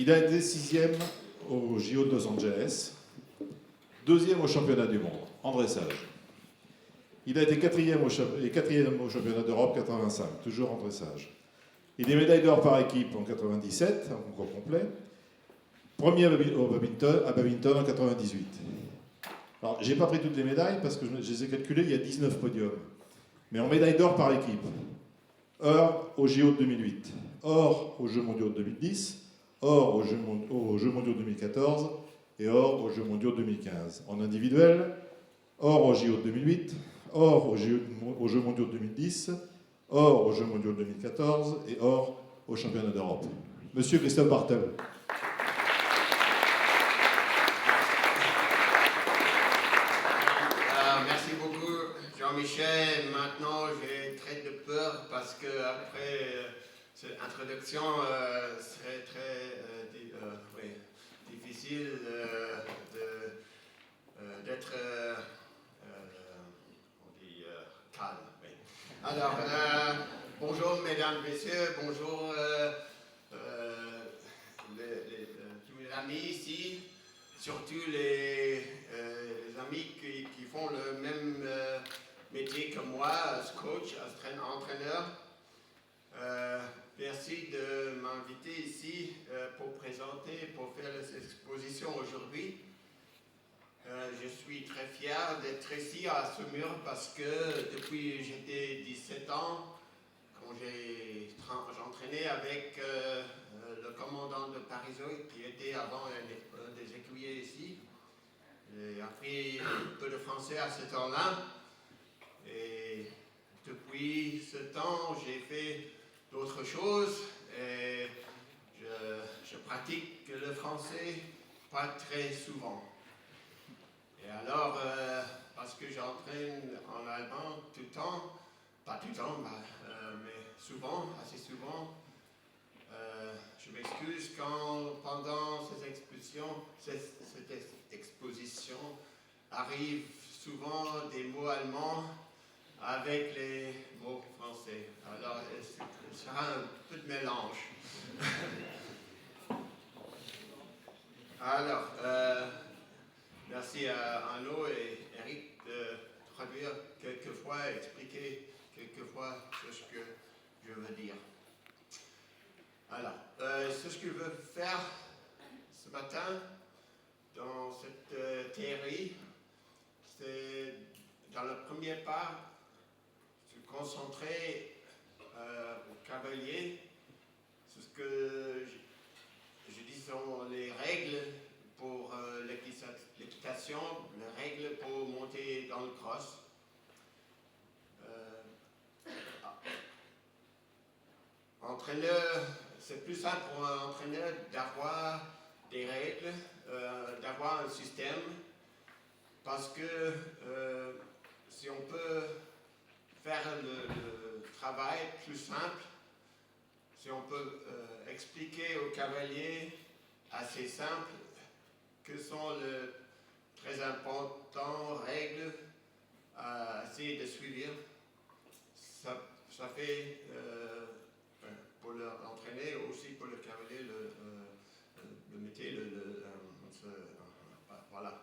Il a été 6e au JO de Los Angeles, 2e au championnat du monde, en dressage. Il a été 4e au championnat d'Europe 85, toujours en dressage. Il est médaille d'or par équipe en 97, en concours complet. Premier à badminton en 98. Alors, j'ai pas pris toutes les médailles parce que je les ai calculées, il y a 19 podiums. Mais en médaille d'or par équipe, or au JO de 2008, or aux Jeux mondiaux de 2010, or aux Jeux mondiaux de 2014 et or aux Jeux mondiaux de 2015. En individuel, or aux JO de 2008, or aux Jeux mondiaux de 2010, or aux Jeux mondiaux de 2014 et or aux championnats d'Europe. Monsieur Christophe Bartel. Merci beaucoup Jean-Michel. Maintenant j'ai très de peur parce que après cette introduction serait très difficile d'être calme. Oui. Alors, bonjour mesdames, messieurs, bonjour tous mes amis ici, surtout les amis qui font le même métier que moi, coach, entraîneur. Merci de m'inviter ici pour présenter, pour faire cette exposition aujourd'hui. Je suis très fier d'être ici à Saumur parce que depuis j'étais 17 ans, quand j'entraînais avec le commandant de Parisot qui était avant un des écuyers ici. J'ai appris un peu de français à ce temps-là. Et depuis ce temps, j'ai fait d'autres choses. Et je pratique le français pas très souvent. Et alors, parce que j'entraîne en allemand tout le temps, pas tout le temps, mais souvent, assez souvent, je m'excuse quand pendant cette exposition arrivent souvent des mots allemands avec les mots français. Alors, ce sera un peu de mélange. Alors, merci à Arnaud et Eric de traduire quelquefois, expliquer quelquefois ce que je veux dire. Alors, ce que je veux faire ce matin dans cette théorie, c'est dans la première part, se concentrer au cavalier, c'est ce que je dis sont les règles pour l'équitation, les règles pour monter dans le cross. Entraîneur, c'est plus simple pour un entraîneur d'avoir des règles, d'avoir un système, parce que si on peut faire le travail plus simple, si on peut expliquer aux cavaliers assez simple que sont les très importantes règles à essayer de suivre, ça fait pour l'entraîner aussi pour le cavalier le métier, voilà,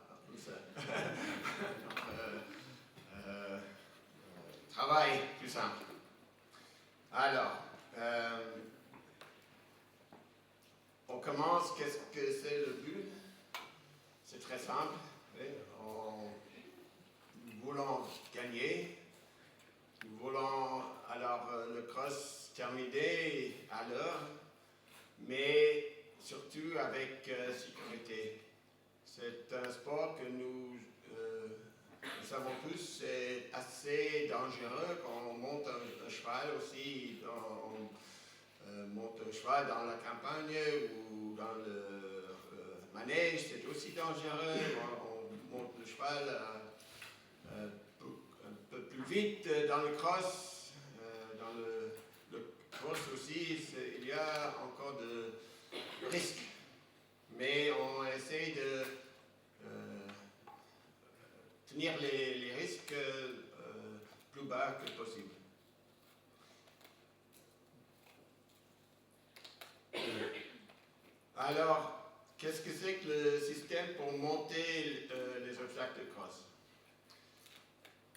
travail plus simple. Alors, on commence, qu'est-ce que c'est le but? C'est très simple. Nous voulons gagner. Nous voulons alors le cross terminé à l'heure, mais surtout avec sécurité. C'est un sport que nous savons tous, c'est assez dangereux quand on monte un cheval aussi. On monte un cheval dans la campagne ou dans le manège, c'est aussi dangereux. On monte le cheval un peu plus vite dans le cross. Dans le cross aussi, il y a encore de risques. Mais on essaie de tenir les risques plus bas que possible. Alors, qu'est-ce que c'est que le système pour monter les obstacles de crosse?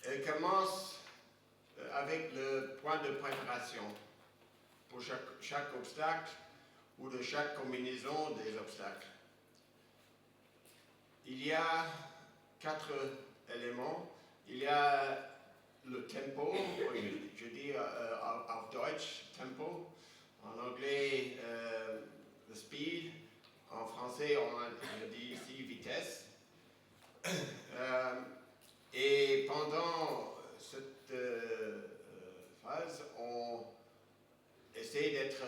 Elle commence avec le point de préparation pour chaque obstacle ou de chaque combinaison des obstacles. Il y a 4 éléments. Il y a le tempo, je dis auf Deutsch tempo, en anglais le speed, en français on dit ici vitesse. Et pendant cette phase, on essaie d'être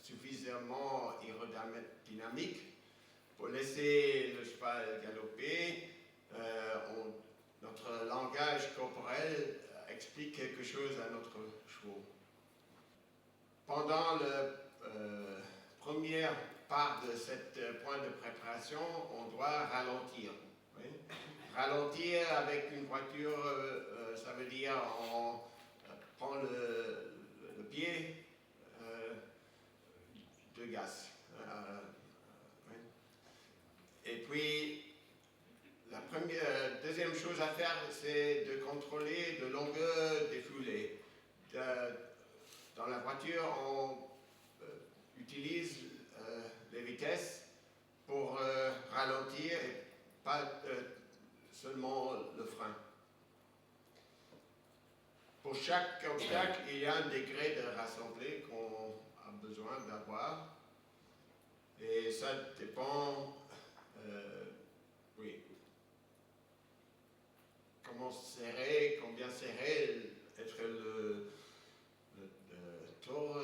suffisamment aérodynamique pour laisser le cheval galoper. Notre langage corporel explique quelque chose à notre chevaux. Pendant la première part de cette point de préparation, on doit ralentir. Oui? Ralentir avec une voiture, ça veut dire on prend le pied de gaz. Oui? Et puis, la deuxième chose à faire, c'est de contrôler la longueur des foulées. Dans la voiture, on utilise les vitesses pour ralentir et pas seulement le frein. Pour chaque obstacle, il y a un degré de rassembler qu'on a besoin d'avoir. Et ça dépend, oui, combien serré être le tour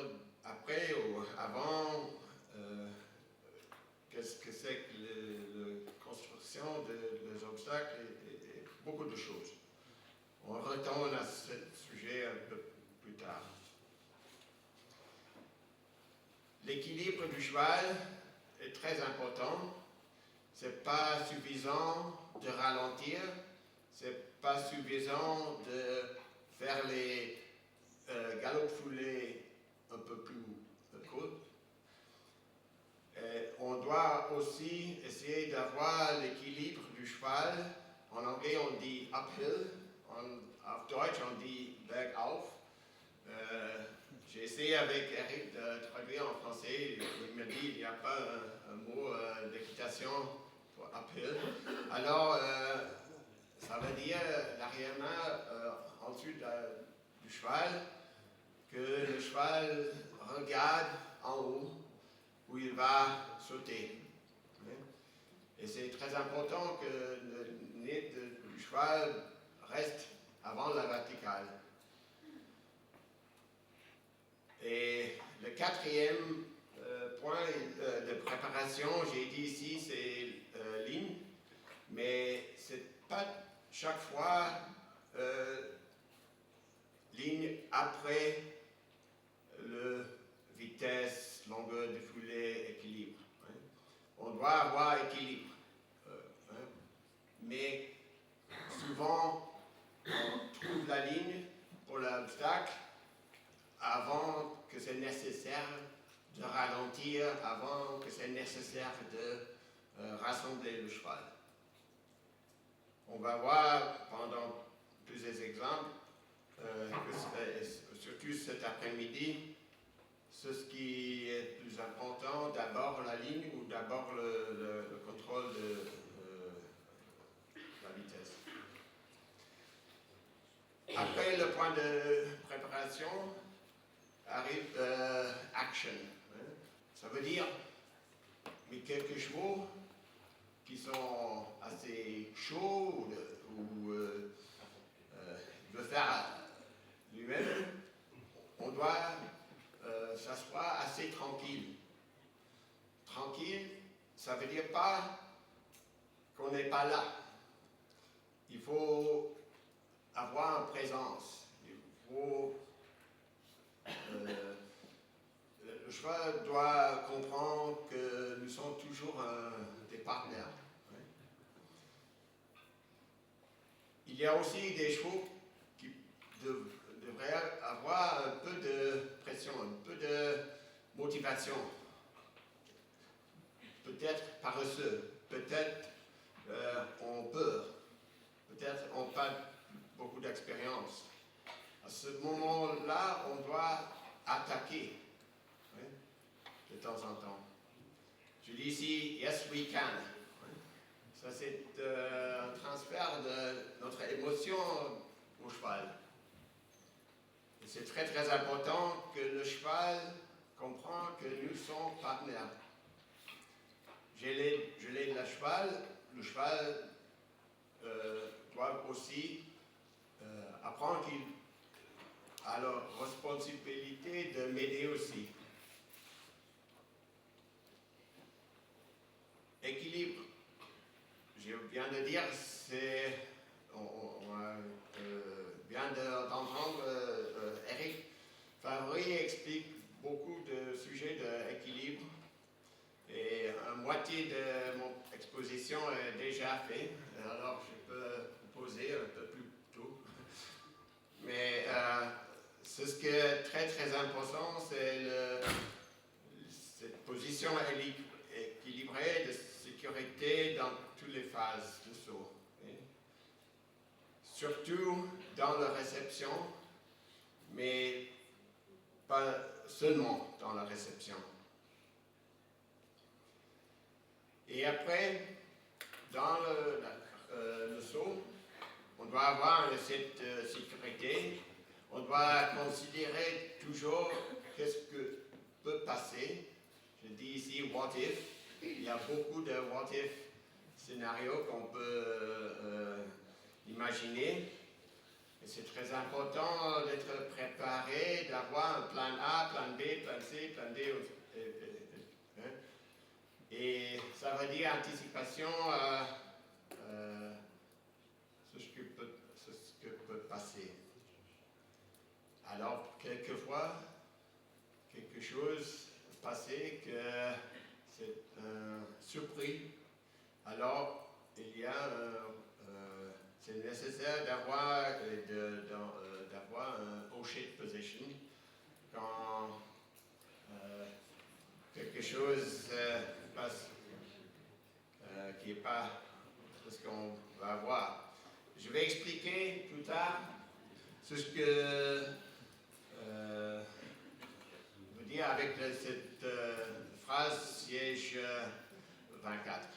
après ou avant. Qu'est-ce que c'est que la construction des obstacles et beaucoup de choses. On retourne à ce sujet un peu plus tard. L'équilibre du cheval est très important. Ce n'est pas suffisant de ralentir, ce n'est pas suffisant de faire les galops foulés un peu plus courts. On doit aussi essayer d'avoir l'équilibre du cheval. En anglais, on dit uphill. Auf Deutsch, on dit bergauf. J'ai essayé avec Eric de traduire en français. Il me dit qu'il n'y a pas un mot d'équitation pour uphill. Alors, ça veut dire l'arrière-main en dessous du cheval, que le cheval regarde en haut où il va sauter. Et c'est très important que le nez du cheval reste avant la verticale. Et le quatrième point de préparation, j'ai dit ici, c'est ligne, mais c'est pas chaque fois ligne après le vitesse, longueur de foulée, équilibre. Hein. On doit avoir équilibre. Mais souvent, on trouve la ligne pour l'obstacle avant que c'est nécessaire de ralentir, avant que c'est nécessaire de rassembler le cheval. On va voir pendant plusieurs exemples, surtout cet après-midi, ce qui est le plus important, d'abord la ligne ou d'abord le contrôle de la vitesse. Après le point de préparation, arrive action. Ça veut dire mais quelques chevaux qui sont assez chauds ou veut faire lui-même, on doit s'asseoir assez tranquille. Tranquille, ça veut dire pas qu'on n'est pas là. Il faut avoir une présence. Il faut le cheval doit comprendre que nous sommes toujours des partenaires. Ouais. Il y a aussi des chevaux qui devraient avoir un peu de pression, un peu de motivation. peut-être paresseux, peut-être ont peur, peut-être n'ont pas beaucoup d'expérience. À ce moment-là, on doit attaquer, oui, de temps en temps. Je dis ici, yes we can. Ça, c'est un transfert de notre émotion au cheval. Et c'est très très important que le cheval comprend que nous sommes partenaires. Je l'aide le cheval doit aussi apprendre qu'il a la responsabilité de m'aider aussi. Équilibre. Je viens de dire, on vient d'entendre Eric Favry explique beaucoup de sujets d'équilibre. Et la moitié de mon exposition est déjà faite, alors je peux poser un peu plus tôt. Mais ce qui est très très important, c'est cette position équilibrée de sécurité dans toutes les phases de saut. Surtout dans la réception, mais pas seulement dans la réception. Et après, dans le saut, on doit avoir cette sécurité. On doit considérer toujours qu'est-ce que peut passer. Je dis ici what if. Il y a beaucoup de what if scénarios qu'on peut imaginer. Et c'est très important d'être préparé, d'avoir un plan A, plan B, plan C, plan D. Et ça veut dire anticipation sur ce que peut passer. Alors, quelquefois, quelque chose passé que c'est surpris. Alors, c'est nécessaire d'avoir un oh-shit position quand quelque chose passe qui n'est pas ce qu'on va avoir. Je vais expliquer plus tard ce que veut dire avec cette phrase siège 24.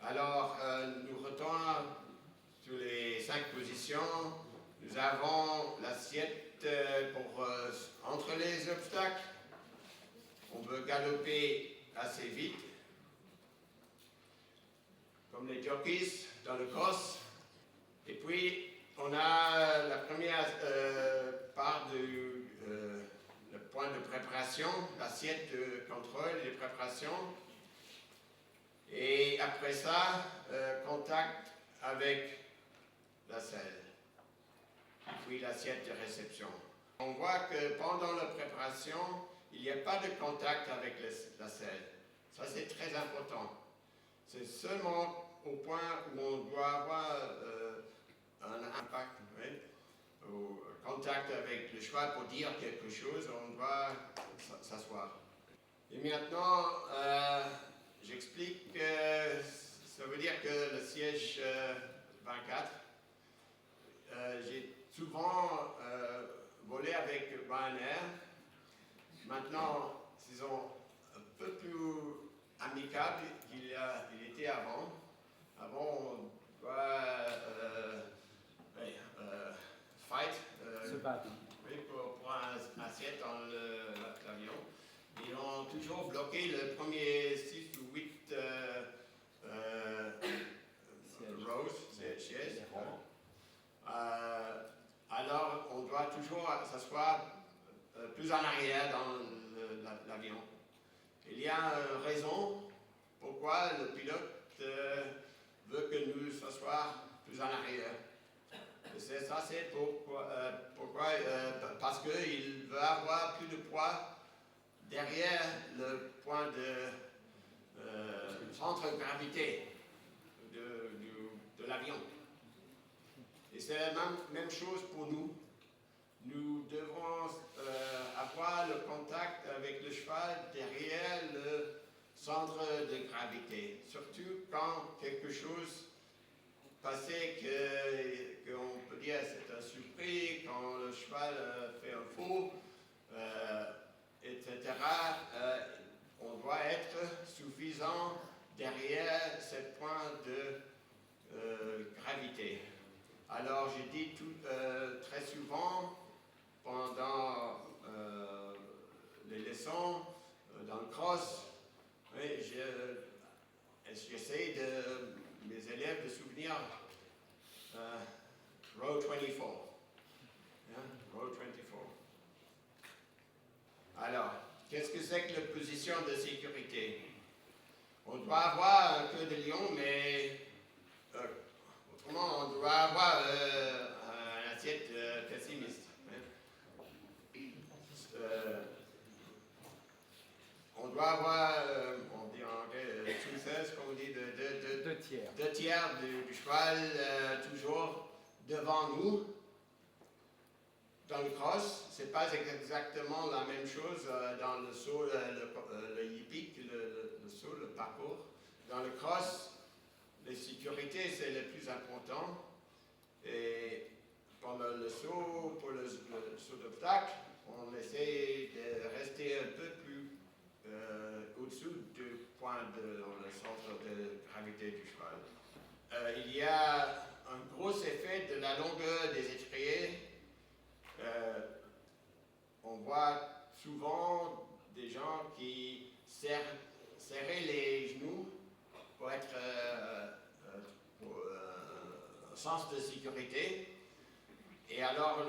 Alors, nous retournons sur les 5 positions. Nous avons l'assiette pour entre les obstacles. On veut galoper assez vite, comme les jockeys dans le cross. Et puis, on a la première part du le point de préparation, l'assiette de contrôle et de préparation. Et après ça, contact avec la selle. Et puis l'assiette de réception. On voit que pendant la préparation, il n'y a pas de contact avec la selle. Ça, c'est très important. C'est seulement au point où on doit avoir un impact, oui, au contact avec le cheval pour dire quelque chose, on doit s'asseoir. Et maintenant, j'explique que ça veut dire que le siège 24, j'ai souvent volé avec Ryanair. Maintenant, ils sont un peu plus amicables qu'il était avant. Avant, on doit fight se battre. Oui, pour un assiette dans l'avion. Ils ont toujours bloqué le premier 6 ou 8 rows, sièges. Alors, on doit toujours s'asseoir plus en arrière dans l'avion. Il y a une raison pourquoi le pilote veut que nous s'asseoir plus en arrière. Ça, c'est pourquoi parce qu'il veut avoir plus de poids derrière le point de centre de gravité de l'avion. Et c'est la même chose pour nous. nous devrons avoir le contact avec le cheval derrière le centre de gravité. Surtout quand quelque chose passait qu'on peut dire c'est un surpris, quand le cheval fait un faux, etc. On doit être suffisant derrière ce point de gravité. Alors je dis très souvent pendant les leçons dans le cross, oui, j'essaie de mes élèves de souvenir row 24. Yeah? Row 24. Alors, qu'est-ce que c'est que la position de sécurité? On doit avoir un peu de lion, mais autrement, on doit avoir un assiette pessimiste. On doit avoir, on dit en anglais, two-thirds, comme on dit, deux tiers du cheval toujours devant nous. Dans le cross, ce n'est pas exactement la même chose dans le saut, le hippique, le saut, le parcours. Dans le cross, la sécurité, c'est le plus important. Et pendant le saut, pour le saut d'obstacle, on essaie de rester un peu plus au-dessous du point dans le centre de gravité du cheval. Il y a un gros effet de la longueur des étriers. On voit souvent des gens qui serraient les genoux pour être pour un sens de sécurité. Et alors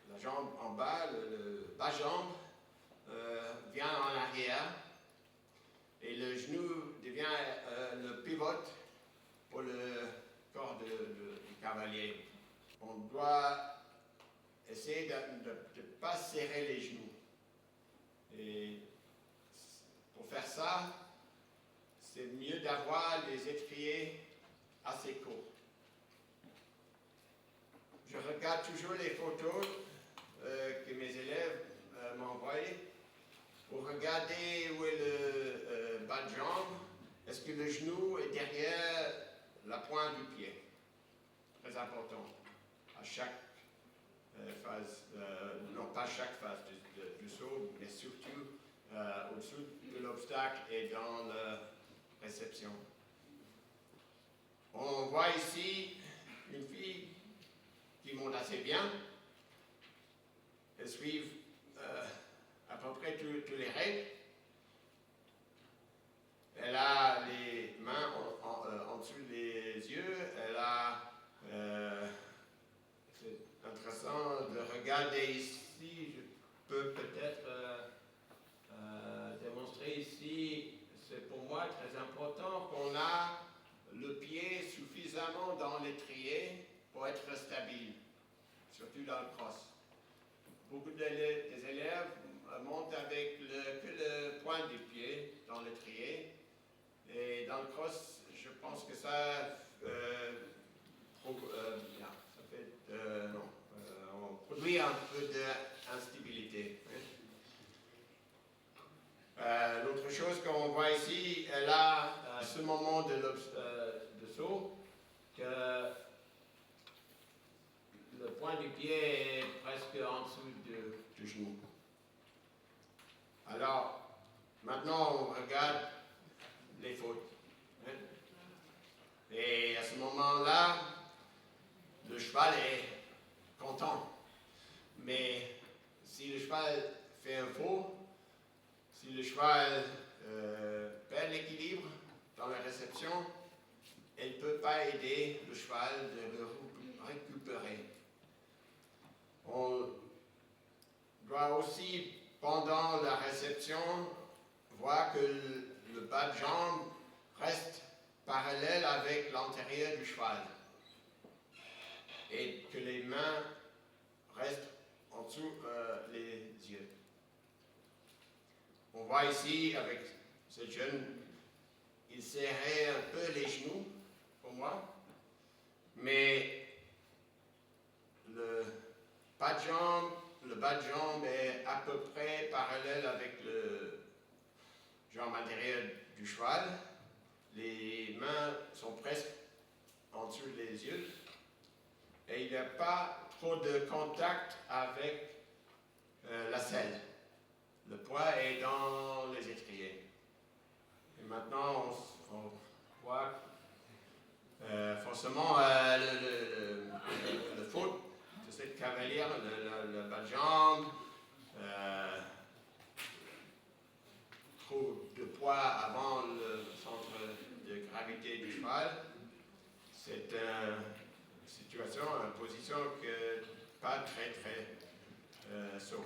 la jambe en bas, le bas-jambe, vient en arrière et le genou devient le pivote pour le corps du cavalier. On doit essayer de ne pas serrer les genoux. Et pour faire ça, c'est mieux d'avoir les étriers assez courts. Je regarde toujours les photos que mes élèves m'envoient pour regarder où est le bas de jambe. Est-ce que le genou est derrière la pointe du pied? Très important. À chaque phase, non pas chaque phase du saut, mais surtout au-dessous de l'obstacle et dans la réception. On voit ici une fille qui monte assez bien. Elle suit à peu près tous les règles. Elle a les mains en dessous des yeux. Elle a c'est intéressant de regarder ici. Je peux peut-être démontrer ici. C'est pour moi très important qu'on a le pied suffisamment dans l'étrier pour être stable, surtout dans le cross. Beaucoup des élèves montent avec que le point du pied dans l'étrier. Et dans le cross, je pense que ça on produit un peu d'instabilité. L'autre chose qu'on voit ici, elle a ce moment de saut que le point du pied est presque en dessous du genou. Alors, maintenant on regarde les fautes. Et à ce moment-là, le cheval est content. Mais si le cheval fait un faux, si le cheval perd l'équilibre dans la réception, elle ne peut pas aider le cheval de le récupérer. On doit aussi, pendant la réception, voir que le bas de jambe reste parallèle avec l'antérieur du cheval et que les mains restent en dessous les yeux. On voit ici avec ce jeune, il serrait un peu les genoux pour moi, mais le selle avec le jambe intérieure du cheval. Les mains sont presque en dessous des yeux. Et il n'y a pas trop de contact avec la selle. Le poids est dans les étriers. Et maintenant, on voit forcément le faute de cette cavalière, le bas de jambe, trop de poids avant le centre de gravité du cheval. C'est une situation, une position que pas très sauf.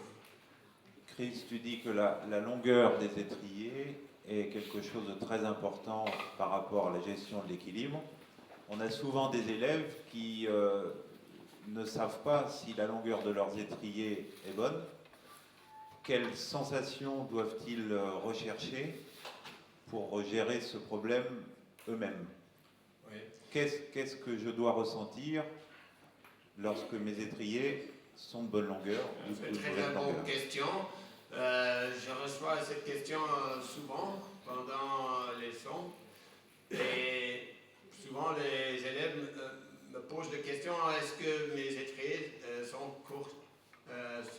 Chris, tu dis que la longueur des étriers est quelque chose de très important par rapport à la gestion de l'équilibre. On a souvent des élèves qui ne savent pas si la longueur de leurs étriers est bonne. Quelles sensations doivent-ils rechercher pour gérer ce problème eux-mêmes? Oui. Qu'est-ce que je dois ressentir lorsque mes étriers sont de bonne longueur? C'est une très bonne question. Je reçois cette question souvent pendant les leçons. Et souvent les élèves me posent des questions. Est-ce que mes étriers sont courts,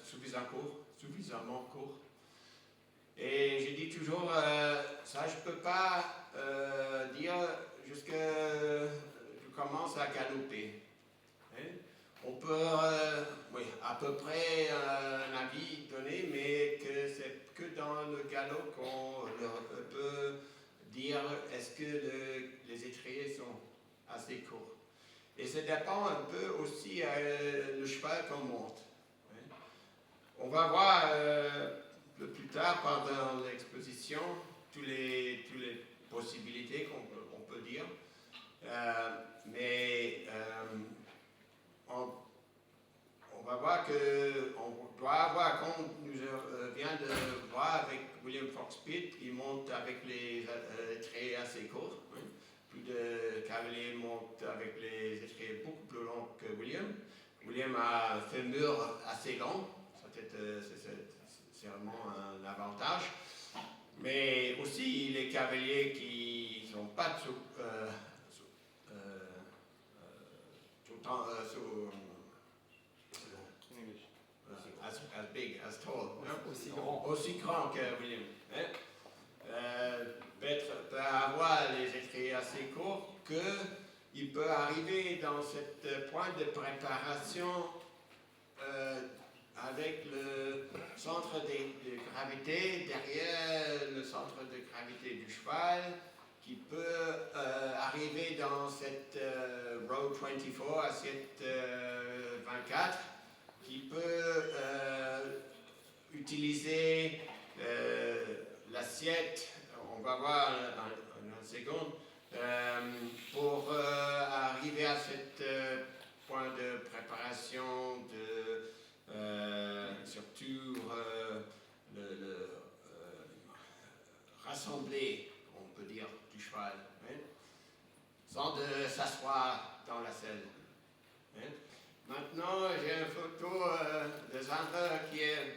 suffisamment courts? Et je dis toujours, ça je ne peux pas dire jusqu'à je commence à galoper. Hein? On peut, oui, à peu près un avis donné, mais que c'est que dans le galop qu'on peut dire est-ce que les étriers sont assez courts. Et ça dépend un peu aussi le cheval qu'on monte. Hein? On va voir plus tard pendant l'exposition toutes les possibilités qu'on peut dire. Mais on va voir qu'on doit avoir, comme nous vient de voir avec William Fox-Pitt, il monte avec les étriers assez courts. Hein. Plus de cavaliers montent avec les étriers beaucoup plus longs que William. William a un fémur assez long, c'est vraiment un avantage. Mais aussi les cavaliers qui ne sont pas as big, as tall. Aussi grand que William. Hein? Peut avoir les étriers assez courts qu'il peut arriver dans cette point de préparation avec le centre de gravité derrière le centre de gravité du cheval, qui peut arriver dans cette row 24, assiette 24, qui peut utiliser l'assiette, on va voir en une seconde, pour arriver à ce point de préparation de surtout le rassembler, on peut dire, du cheval, hein, sans de s'asseoir dans la selle. Hein. Maintenant, j'ai une photo de Sandra qui est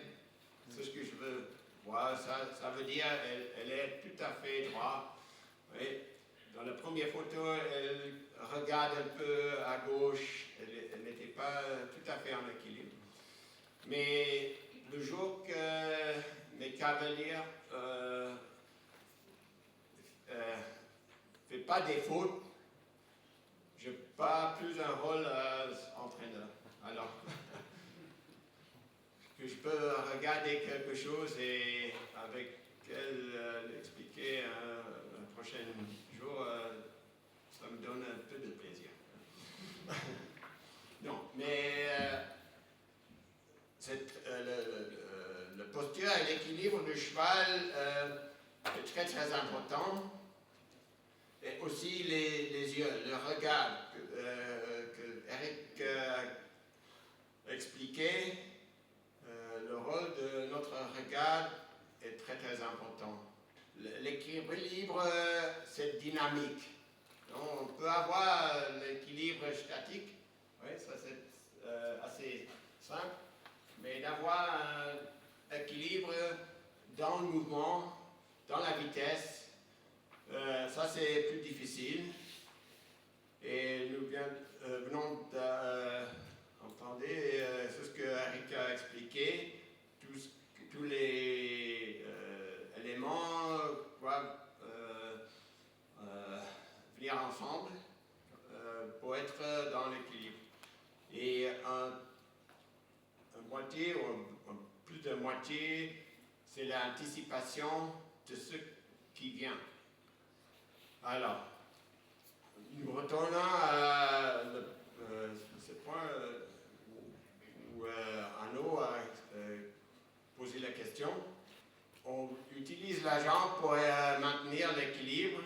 ce que je veux voir. Ça veut dire elle est tout à fait droite. Oui. Dans la première photo, elle regarde un peu à gauche. Elle n'était pas tout à fait en équilibre. Mais le jour que mes cavaliers ne font pas des fautes, je n'ai pas plus un rôle entraîneur. Alors, que je peux regarder quelque chose et avec elle l'expliquer un prochain jour, ça me donne un peu de plaisir. Non, mais le posture et l'équilibre du cheval est très très important. Et aussi les yeux, le regard que Eric a expliqué. Le rôle de notre regard est très très important. L'équilibre libre, c'est dynamique. Donc, on peut avoir l'équilibre statique, oui, ça c'est assez simple, mais d'avoir un équilibre dans le mouvement, dans la vitesse, ça c'est plus difficile. Et nous venons d'entendre ce que Eric a expliqué, tous les éléments doivent venir ensemble pour être dans l'équilibre. Et un moitié ou plus de moitié, c'est l'anticipation de ce qui vient. Alors, nous retournons à ce point où Arnaud a posé la question. On utilise la jambe pour maintenir l'équilibre,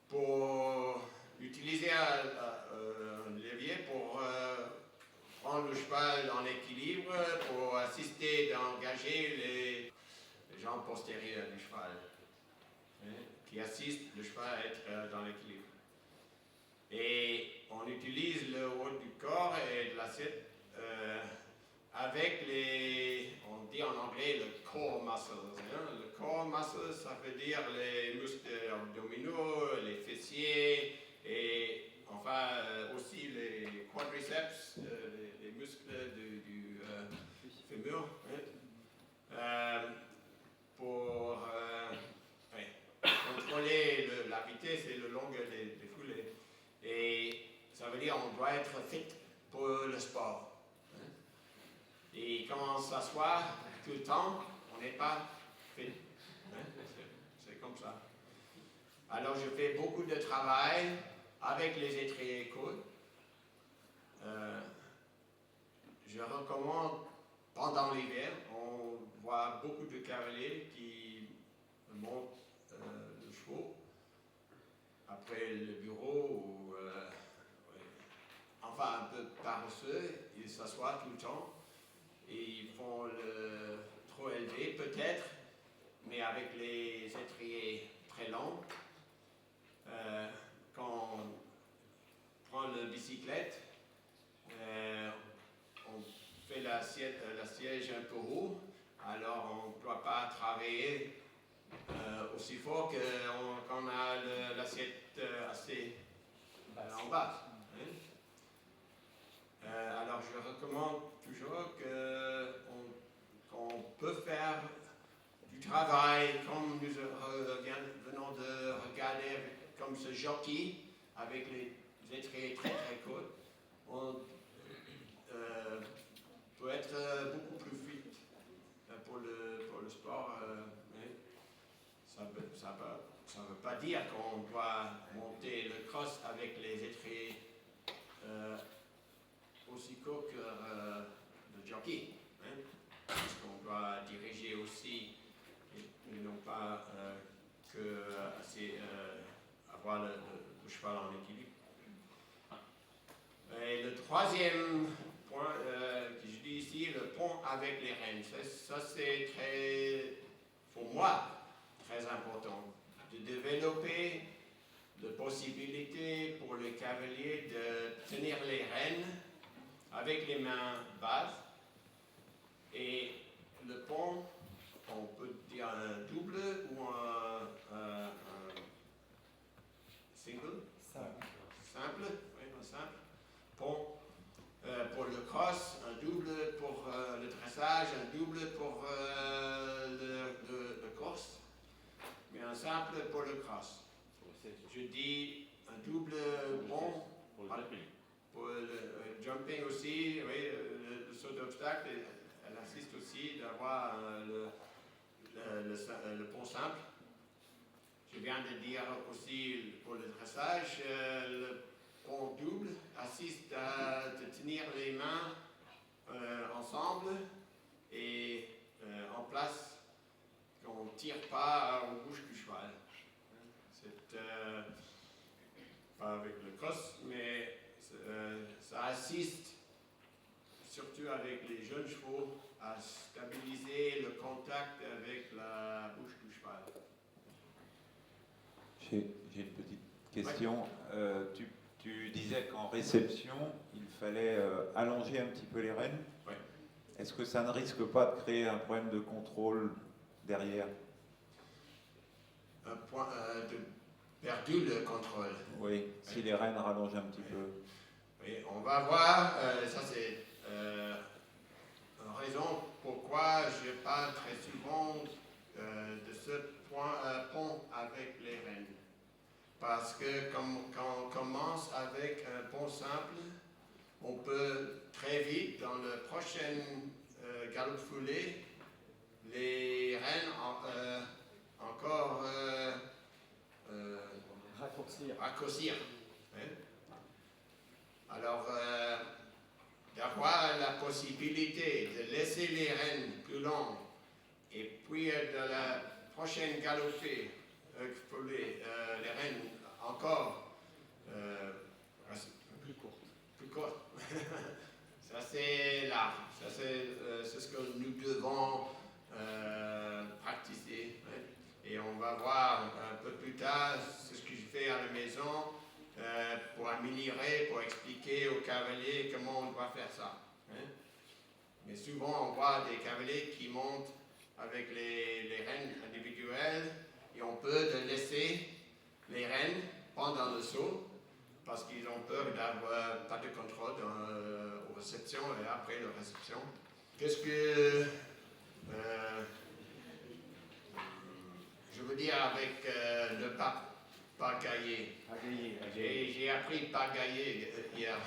pour utiliser un levier pour prendre le cheval en équilibre, pour assister d'engager les jambes postérieures du cheval, qui assistent le cheval à être dans l'équilibre. Et on utilise le haut du corps et de l'assiette avec on dit en anglais le core muscles. Le core muscles, ça veut dire les muscles abdominaux, les fessiers et enfin aussi les quadriceps, les muscles du fémur, pour contrôler la vitesse et le long des foulées. Et ça veut dire qu'on doit être fit pour le sport. Et quand on s'assoit tout le temps, on n'est pas fit. C'est comme ça. Alors je fais beaucoup de travail avec les étriers côtes. Je recommande pendant l'hiver, on voit beaucoup de cavaliers qui montent le chevaux après le bureau ou enfin un peu paresseux, ils s'assoient tout le temps et ils font le trop élevé peut-être, mais avec les étriers très longs. Quand on prend la bicyclette, on fait la siège un peu haut, alors on ne doit pas travailler aussi fort qu'on a l'assiette assez en bas. Alors je recommande toujours qu'on peut faire du travail comme nous venons de regarder comme ce jockey avec les étriers très très courts. On peut être beaucoup plus fit pour le sport. Ça ne veut pas dire qu'on doit monter le cross avec les étriers aussi courts que le jockey. Parce qu'on doit diriger aussi et non pas avoir le cheval en équilibre. Et le troisième point que je dis ici, le pont avec les rênes. Ça c'est pour moi, très important de développer la possibilité pour le cavalier de tenir les rênes avec les mains basses. Et le pont, on peut dire un double ou un single. Simple, oui, un simple. Pont pour le cross, un double pour le dressage, un double pour le course, mais un simple pour le cross. Je dis un double pont pour le jumping aussi, oui, le saut d'obstacle, elle insiste aussi d'avoir le pont simple. Je viens de dire aussi pour le dressage, le pont double assiste à tenir les mains ensemble et en place, qu'on ne tire pas au bouche du cheval. C'est pas avec le cross, mais ça assiste, surtout avec les jeunes chevaux, à stabiliser le contact avec la bouche du cheval. J'ai une petite question. Ouais. Tu disais qu'en réception, il fallait allonger un petit peu les rênes. Oui. Est-ce que ça ne risque pas de créer un problème de contrôle derrière. Un point de perdu le contrôle. Oui, si les rênes rallongent un petit peu. Oui, on va voir, ça c'est une raison pourquoi je parle très souvent de ce pont avec les rênes. Parce que quand on commence avec un pont simple, on peut très vite, dans le prochain galop foulé, les rênes encore raccourcir. Hein? Alors, d'avoir la possibilité de laisser les rênes plus longues et puis de la prochaine galopée, foulée, les rênes encore plus courtes. Ça c'est l'art. Ça c'est ce que nous devons pratiquer. Hein? Et on va voir un peu plus tard ce que je fais à la maison pour améliorer, pour expliquer aux cavaliers comment on doit faire ça. Hein? Mais souvent on voit des cavaliers qui montent avec les rênes individuelles et on peut laisser les rênes pendant le saut parce qu'ils ont peur d'avoir pas de contrôle aux réceptions et après la réception. Qu'est-ce que je veux dire avec ne pas pagailler? J'ai appris pagailler hier.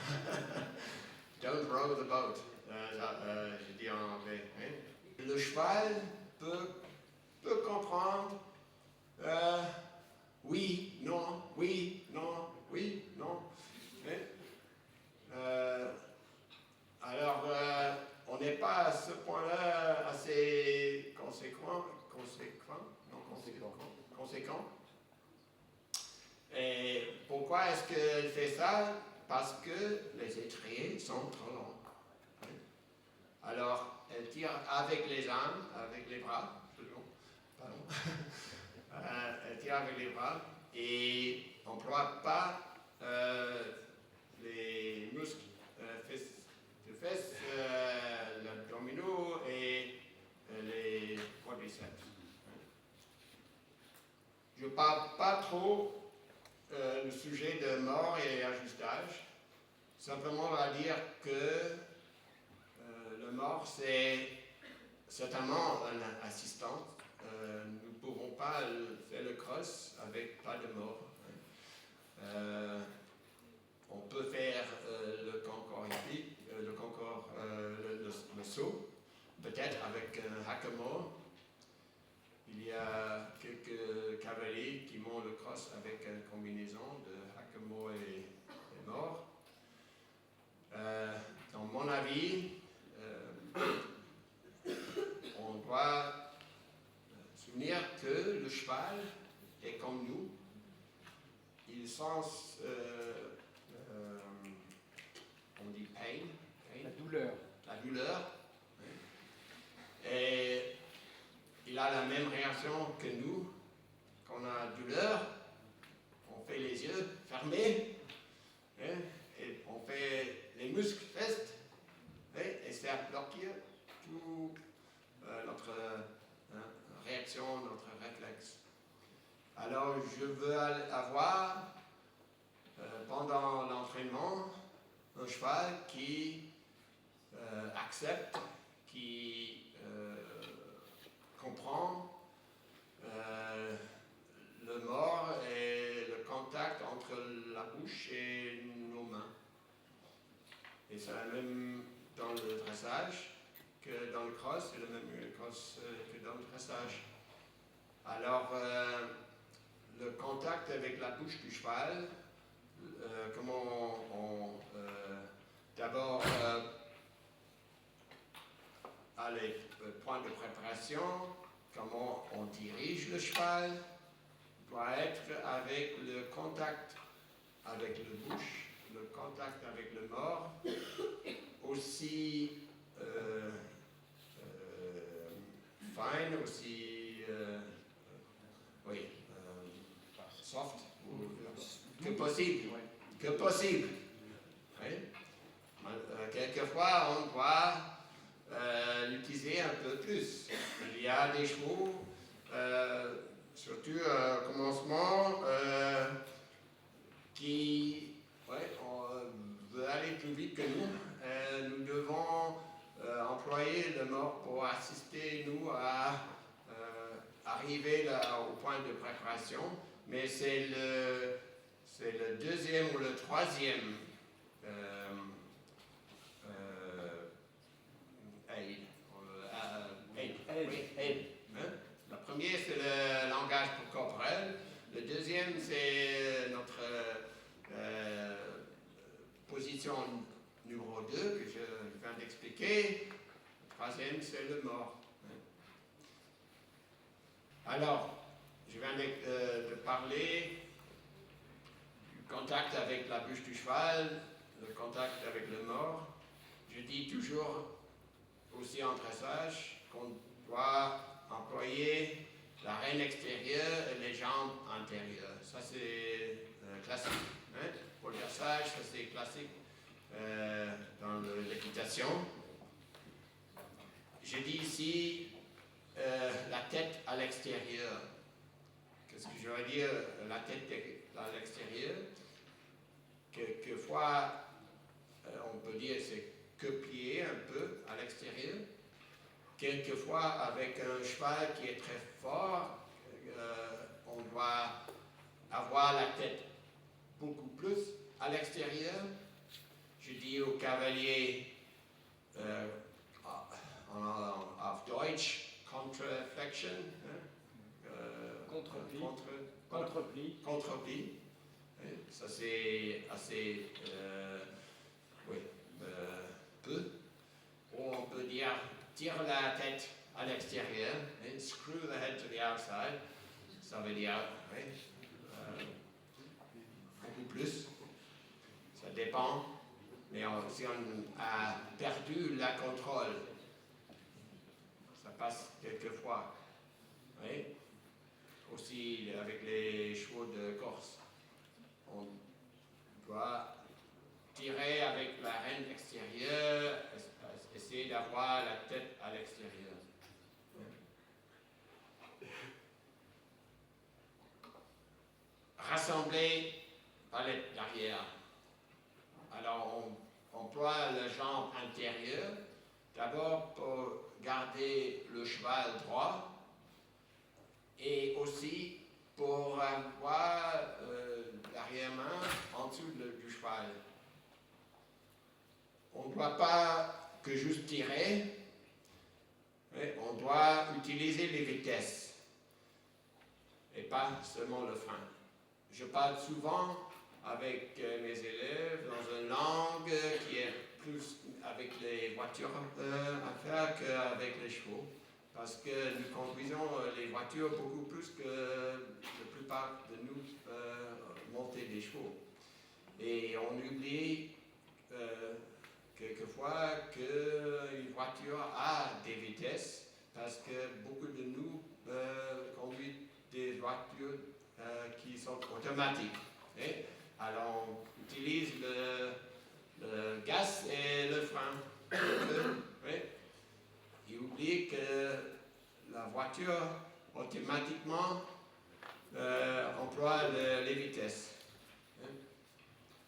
Don't row the boat. Je dis en anglais. Hein? Le cheval peut comprendre oui, non, oui, non, oui, non. Hein? Alors, on n'est pas à ce point-là assez conséquent. Et pourquoi est-ce qu'elle fait ça? Parce que les étriers sont trop longs. Alors, elle tire avec les armes, avec les bras, pardon. Elle tire avec les bras et n'emploie pas les muscles de fesses, l'abdominaux et les quadriceps. Je ne parle pas trop du sujet de mort et ajustage. Simplement, on va dire que le mort, c'est certainement un assistant. Nous ne pourrons pas faire le cross avec pas de mort. On peut faire le concours hippique, le saut, peut-être avec un hackamore. Il y a quelques cavaliers qui montent le cross avec une combinaison de hackamore et mort. Dans mon avis, on doit souvenir que le cheval est comme nous. Il sent, on dit pain, la douleur. Et il a la même réaction que nous. Quand on a douleur, on fait les yeux fermés, hein, et on fait les muscles fesses, et ça bloque toute notre réaction, notre réflexe. Alors, je veux avoir, pendant l'entraînement, un cheval qui accepte, qui comprend le mort et le contact entre la bouche et nos mains. Et c'est la même dans le dressage que dans le cross, c'est le même cross que dans le dressage. Alors, le contact avec la bouche du cheval, comment on d'abord à les points de préparation, comment on dirige le cheval, doit être avec le contact avec la bouche, le contact avec le mort, aussi fine, aussi soft, que possible. Que possible. Oui. Quelquefois, on doit l'utiliser un peu plus. Il y a des chevaux surtout au commencement, qui on veut aller plus vite que nous. Nous devons employer le mort pour assister nous à arriver là, au point de préparation, mais c'est le deuxième ou le troisième aide. Le premier, c'est le langage corporel. Le deuxième, c'est notre position numéro 2 que je viens d'expliquer. Le troisième, c'est le mort. Alors, je viens de parler du contact avec la bûche du cheval, le contact avec le mort. Je dis toujours aussi en dressage qu'on doit employer la reine extérieure et les jambes intérieures. Ça, c'est classique. Hein? Pour le dressage, ça, c'est classique dans l'équitation. Je dis ici la tête à l'extérieur. Qu'est-ce que je veux dire, la tête à l'extérieur? Quelquefois, on peut dire c'est que pied un peu à l'extérieur. Quelquefois, avec un cheval qui est très fort, on doit avoir la tête beaucoup plus à l'extérieur. Je dis au cavalier auf Deutsch, Contraflexion, contre-pli. Ça c'est assez peu. Ou on peut dire tire la tête à l'extérieur, screw the head to the outside. Ça veut dire beaucoup plus. Ça dépend. Mais si on a perdu la contrôle, ça passe quelquefois. Oui. Aussi avec les chevaux de Corse. On doit tirer avec la reine extérieure, essayer d'avoir la tête à l'extérieur. Rassembler palette d'arrière. Alors on emploie la jambe intérieure, d'abord pour garder le cheval droit et aussi pour avoir l'arrière-main en dessous du cheval. On ne doit pas que juste tirer, mais on doit utiliser les vitesses et pas seulement le frein. Je parle souvent avec mes élèves dans une langue qui est plus avec les voitures à faire qu'avec les chevaux, parce que nous conduisons les voitures beaucoup plus que la plupart de nous monter des chevaux. Et on oublie quelquefois qu'une voiture a des vitesses, parce que beaucoup de nous conduisent des voitures qui sont automatiques. Okay? Alors on utilise le gaz et le frein. Oui. Il oublie que la voiture automatiquement emploie les vitesses.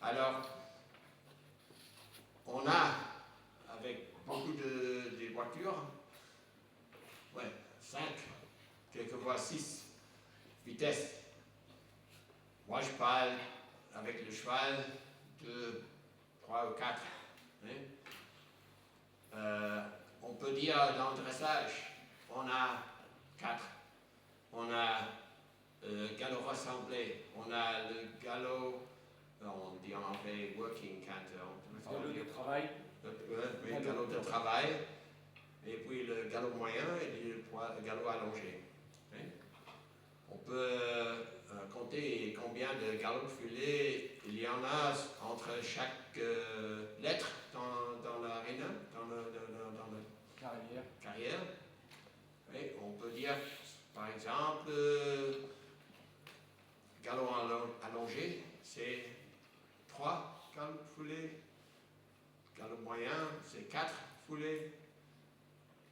Alors, on a, avec beaucoup de voitures, 5, quelquefois 6 vitesses. Moi, je parle avec le cheval de 3 ou 4. On peut dire dans le dressage, on a 4. On a le galop rassemblé, on a le galop, on dit en anglais working canter. Galop de travail. Oui, galop de travail. Et puis le galop moyen et le galop allongé. On peut compter combien de galops filés il y en a entre chaque lettre dans l'aréna, dans la carrière. Et on peut dire, par exemple, galop allongé, c'est 3 galops foulés. Galop moyen, c'est 4 foulés.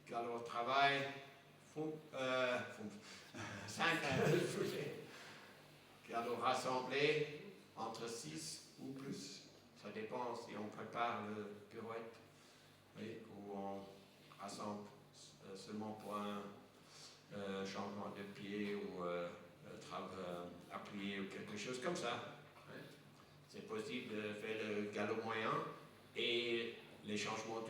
Galop travail, 5 galops rassemblés entre 6 ou plus. Ça dépend si on prépare le pirouette, oui, ou on rassemble seulement pour un changement de pied ou appuyer ou quelque chose comme ça. Oui. C'est possible de faire le galop moyen et les changements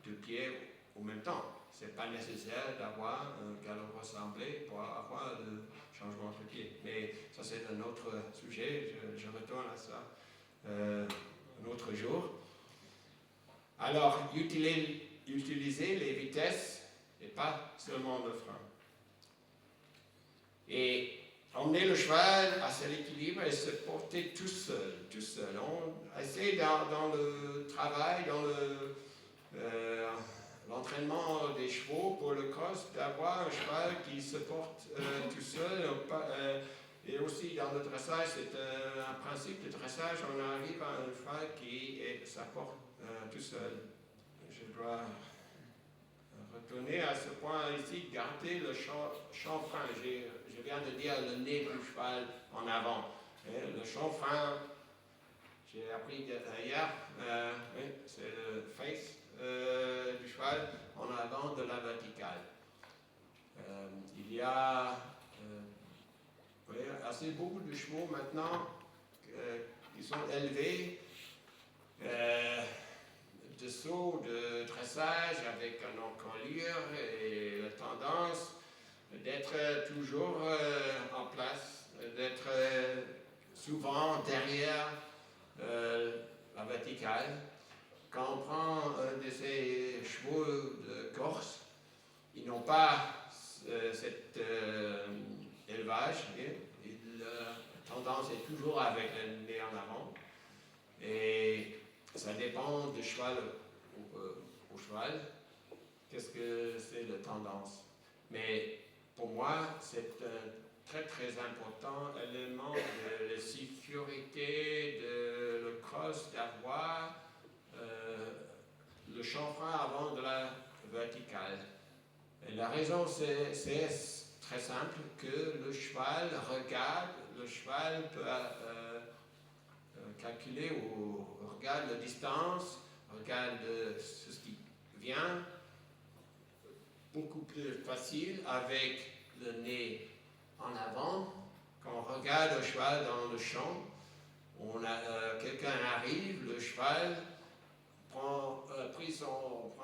de pied au même temps. Ce n'est pas nécessaire d'avoir un galop rassemblé pour avoir le changement de pied. Mais ça, c'est un autre sujet. Je retourne à ça un autre jour. Alors, utiliser les vitesses et pas seulement le frein. Et emmener le cheval à cet équilibre et se porter tout seul. On essaie dans le travail, dans l'entraînement des chevaux pour le cross, d'avoir un cheval qui se porte tout seul. Et aussi dans le dressage, c'est un principe de dressage, on arrive à un cheval qui s'apporte tout seul. Je dois retourner à ce point ici, garder le chanfrein. Je viens de dire le nez du cheval en avant. Et le chanfrein, j'ai appris hier, oui, c'est le face du cheval en avant de la verticale. Il y a oui, assez beaucoup de chevaux maintenant qui sont élevés de saut, de dressage avec une encolure et la tendance d'être toujours en place, d'être souvent derrière la verticale. Quand on prend de ces chevaux de Corse, ils n'ont pas cet élevage. La tendance est toujours avec le nez en avant. Et ça dépend du cheval au cheval. Qu'est-ce que c'est la tendance? Mais pour moi, c'est un très très important élément de la sécurité de le cross d'avoir le chanfrein avant de la verticale. Et la raison c'est très simple, que le cheval regarde, le cheval peut calculer ou regarde la distance, regarde ce qui vient, beaucoup plus facile avec le nez en avant. Quand on regarde le cheval dans le champ, quelqu'un arrive, le cheval prend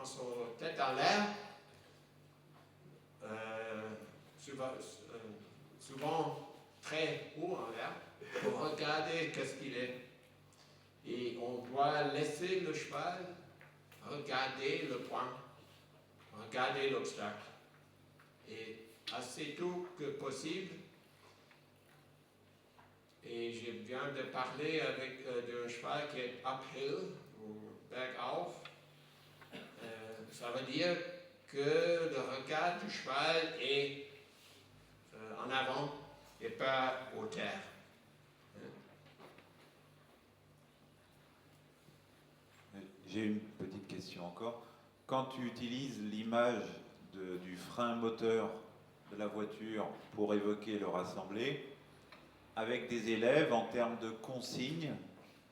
son tête en l'air, souvent très haut en l'air, pour regarder qu'est-ce qu'il est. Et on doit laisser le cheval regarder le point, regarder l'obstacle. Et assez tôt que possible, et je viens de parler avec d'un cheval qui est uphill, ou bergauf, ça veut dire que le regard du cheval est en avant et pas au terre. J'ai une petite question encore. Quand tu utilises l'image du frein moteur de la voiture pour évoquer le rassemblé, avec des élèves, en termes de consignes,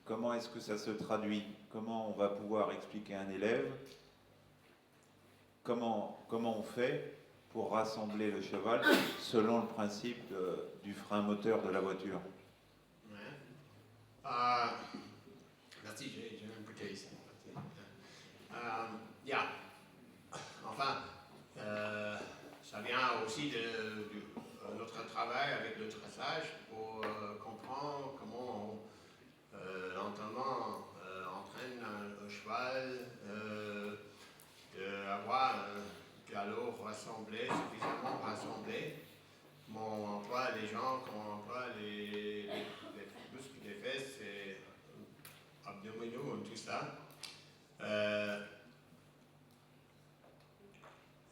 comment est-ce que ça se traduit? Comment on va pouvoir expliquer à un élève comment on fait pour rassembler le cheval selon le principe du frein moteur de la voiture? Ouais. Merci, j'ai une bouteille ici. Enfin, ça vient aussi de notre travail avec le dressage pour comprendre comment lentement entraîne un cheval d'avoir un galop rassemblé, suffisamment rassemblé. Comment on emploie les jambes, comment on emploie les muscles des fesses et abdominaux et tout ça.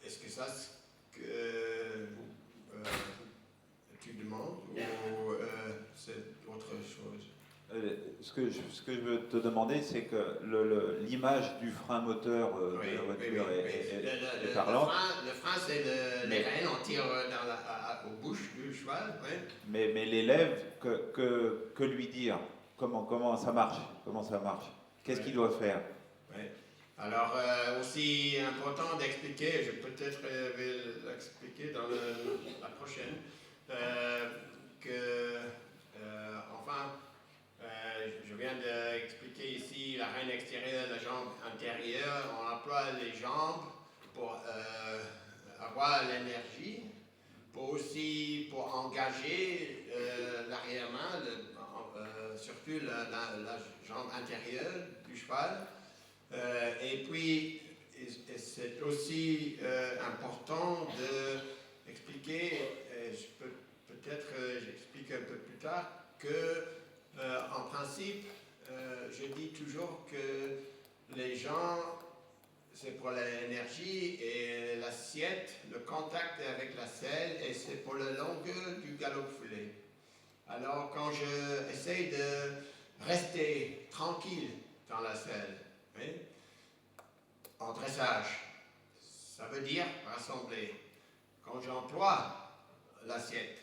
Est-ce que ça, c'est que tu demandes ou c'est autre chose? Ce que je veux te demander, c'est que l'image du frein moteur de la voiture est parlante. Le frein, c'est les rênes, on tire aux bouches du cheval. Oui. Mais l'élève, que lui dire? Comment ça marche? Qu'est-ce qu'il doit faire? Oui. Alors, aussi important d'expliquer, je peut-être vais l'expliquer dans la prochaine, je viens d'expliquer ici la reine extérieure, la jambe intérieure. On emploie les jambes pour avoir l'énergie, pour engager l'arrière-main, surtout la jambe intérieure du cheval. Et puis, c'est aussi important d'expliquer, j'explique un peu plus tard, que en principe, je dis toujours que les gens, c'est pour l'énergie et l'assiette, le contact avec la selle, et c'est pour la longueur du galop foulé. Alors, quand je essaye de rester tranquille dans la selle, oui, en dressage, ça veut dire rassembler. Quand j'emploie l'assiette,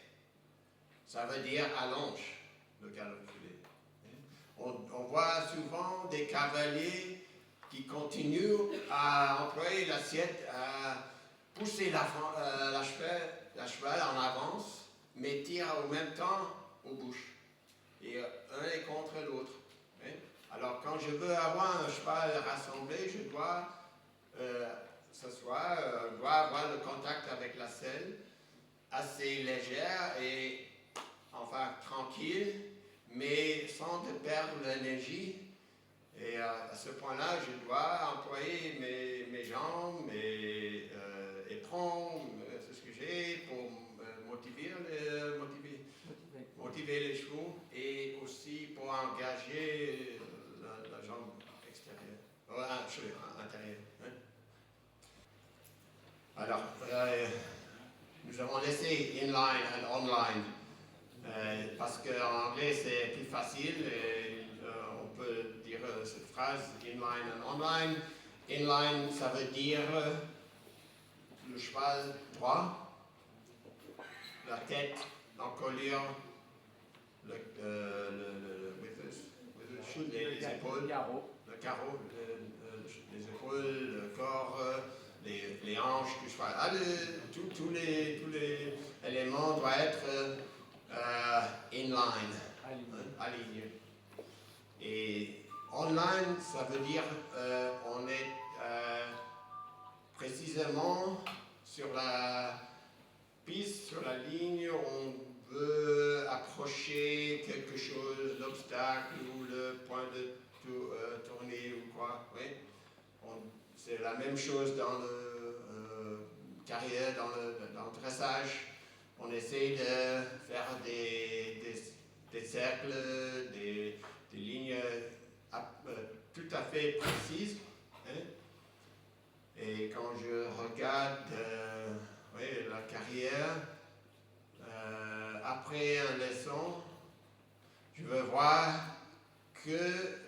ça veut dire allonge le galop foulé. On voit souvent des cavaliers qui continuent à employer l'assiette, à pousser la cheval en avance, mais tirent en même temps aux bouches. Et un est contre l'autre. Alors quand je veux avoir un cheval rassemblé, je dois avoir le contact avec la selle assez légère et enfin tranquille, mais sans perdre l'énergie. Et à ce point-là, je dois employer mes jambes, mes éperons, c'est ce que j'ai pour motiver les chevaux et aussi pour engager la jambe extérieure, intérieure. Hein? Alors, nous avons laissé inline et online parce qu'en anglais c'est plus facile et on peut dire cette phrase inline and online. Inline, ça veut dire le cheval droit, la tête, l'encolure, les épaules, le carreau, les épaules, le corps, les hanches du cheval. Tous les éléments doivent être inline, alignés. Et online, ça veut dire on est précisément sur la piste, sur la ligne, on veut approcher quelque chose, l'obstacle ou le point de tournée ou quoi. Oui. C'est la même chose dans le carrière, dans le dressage. On essaie de faire des cercles, des lignes tout à fait précises. Hein? Et quand je regarde la carrière, après un leçon, je veux voir que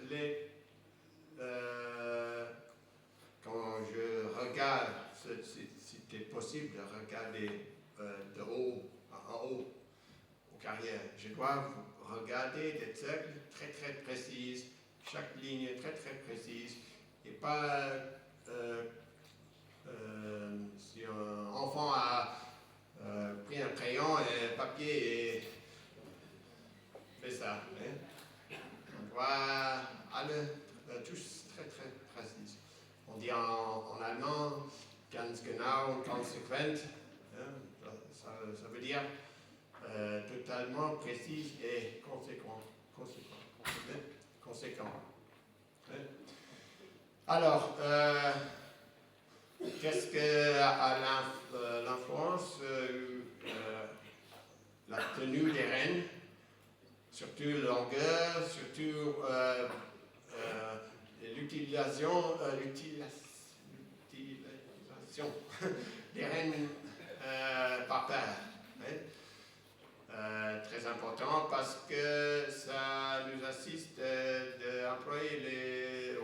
quand je regarde, si c'est possible de regarder de haut, en haut, aux carrières, je dois regarder des cercles très très précises, chaque ligne très très précise, et pas si un enfant a pris un crayon et un papier et fait ça. Hein? On doit aller tous très très précis. On dit en allemand ganz genau, konsequent. Hein? Ça veut dire totalement précis et conséquent. Hein? Alors, qu'est-ce que l'influence, la tenue des rênes, surtout longueur, surtout l'utilisation des rênes par paire. Hein? très important parce que ça nous assiste d'employer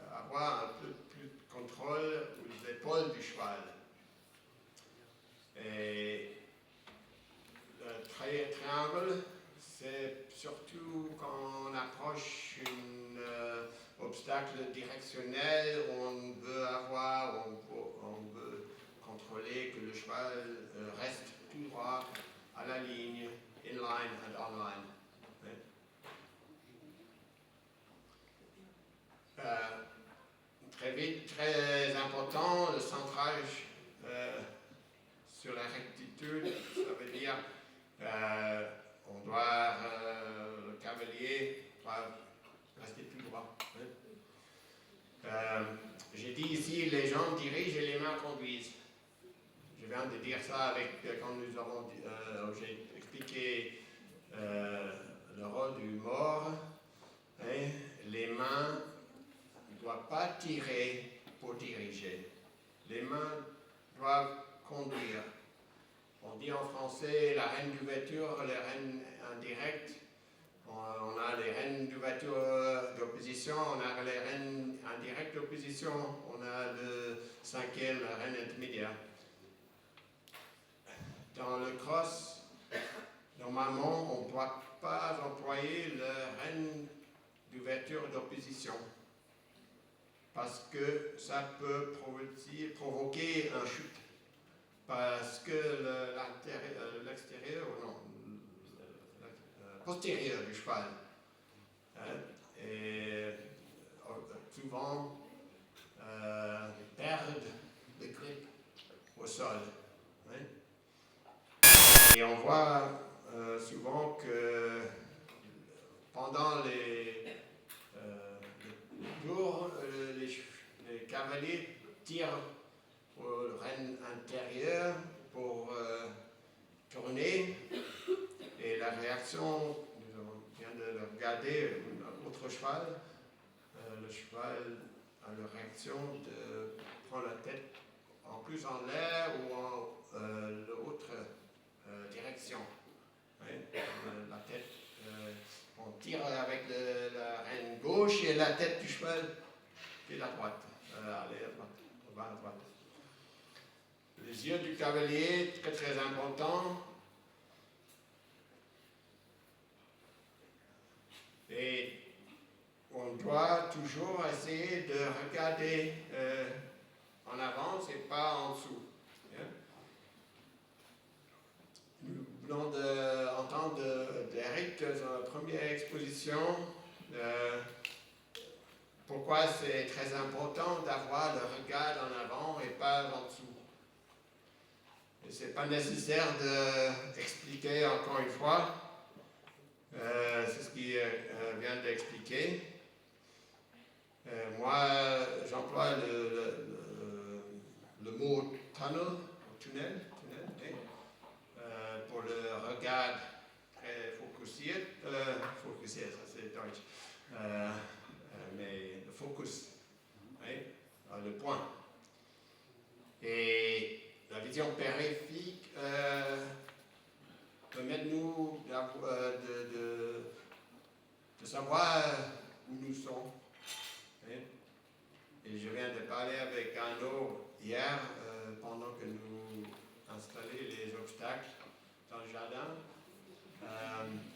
d'avoir un peu plus de contrôle aux épaules du cheval. Et le triangle, c'est surtout quand on approche un obstacle directionnel où on veut contrôler que le cheval reste tout droit à la ligne, in line and online. Très important, le centrage sur la rectitude, ça veut dire le cavalier doit rester tout droit. J'ai dit ici, les jambes dirigent et les mains conduisent. Je viens de dire ça quand nous avons j'ai expliqué le rôle du mort. Les mains ne doivent pas tirer pour diriger. Les mains doivent conduire. On dit en français la reine d'ouverture, les reines indirectes. On a les reines d'ouverture d'opposition, on a les reines indirectes d'opposition, on a le cinquième, la reine intermédiaire. Dans le cross, normalement, on ne doit pas employer la reine d'ouverture d'opposition parce que ça peut provoquer un chute. Parce que postérieur du cheval et souvent perdent le grip au sol. Et on voit souvent que pendant les tours, les cavaliers tirent au renne intérieur pour tourner. Et la réaction, nous vient de le regarder, un autre cheval, le cheval a la réaction de prendre la tête en plus en l'air ou en l'autre direction. La tête, on tire avec la reine gauche et la tête du cheval et la droite. Allez, on va à droite. Les yeux du cavalier, très très important. Et on doit toujours essayer de regarder en avance et pas en dessous. Nous venons d'entendre d'Eric dans la première exposition pourquoi c'est très important d'avoir le regard en avant et pas en dessous. Ce n'est pas nécessaire d'expliquer encore une fois. C'est ce qu'il vient d'expliquer. Moi, j'emploie le mot tunnel, pour le regard très focusé, ça c'est Deutsch, mais le focus, le point. Et la vision périphérique permet-nous de savoir où nous sommes. Et je viens de parler avec Arnaud hier, pendant que nous installions les obstacles dans le jardin.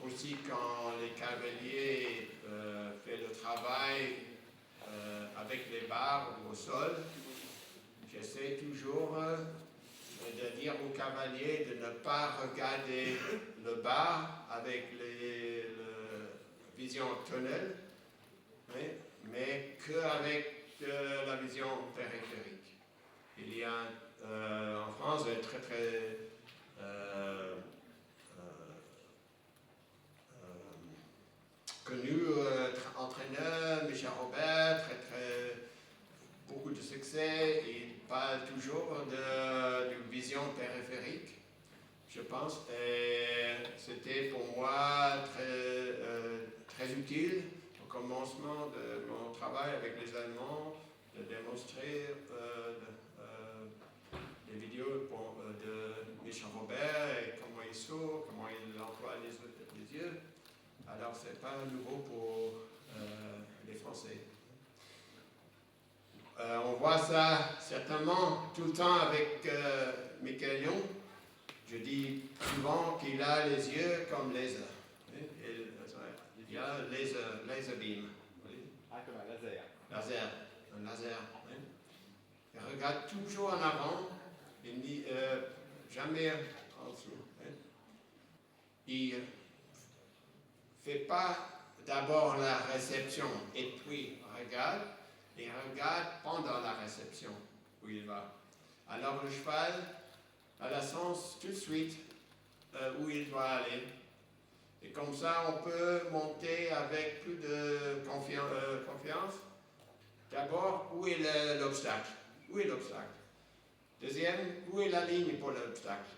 Aussi quand les cavaliers font le travail avec les barres ou au sol, j'essaie toujours de dire aux cavaliers de ne pas regarder le bar avec la vision tunnel, mais qu'avec la vision périphérique. Il y a en France un très très connu entraîneur, Michel Robert, beaucoup de succès. Il parle toujours d'une vision périphérique, je pense. Et c'était pour moi très utile au commencement de mon travail avec les Allemands, de démontrer des vidéos de Michel Robert et comment il saute, comment il emploie les yeux. Alors, ce n'est pas nouveau pour les Français. On voit ça certainement tout le temps avec Michael Young. Je dis souvent qu'il a les yeux comme laser. Il y a laser beam. Ah, comme un laser. Un laser. Il regarde toujours en avant, il dit jamais en dessous. Il ne fait pas d'abord la réception et puis regarde. Et regarde pendant la réception où il va. Alors le cheval a la sens tout de suite où il doit aller. Et comme ça, on peut monter avec plus de confiance. D'abord, où est l'obstacle? Où est l'obstacle? Deuxième, où est la ligne pour l'obstacle?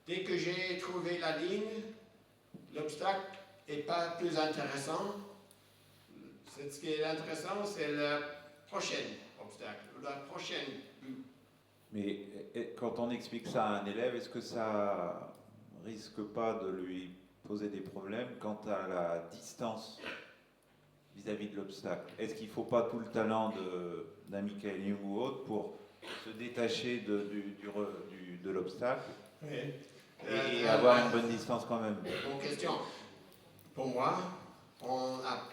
Dès que j'ai trouvé la ligne, l'obstacle n'est pas plus intéressant. Ce qui est intéressant, c'est le prochain obstacle, la prochaine but. Mais quand on explique ça à un élève, est-ce que ça risque pas de lui poser des problèmes quant à la distance vis-à-vis de l'obstacle? Est-ce qu'il ne faut pas tout le talent d'un Michael Young ou autre pour se détacher de l'obstacle et avoir une bonne distance quand même? Bonne question. Pour moi, on apprend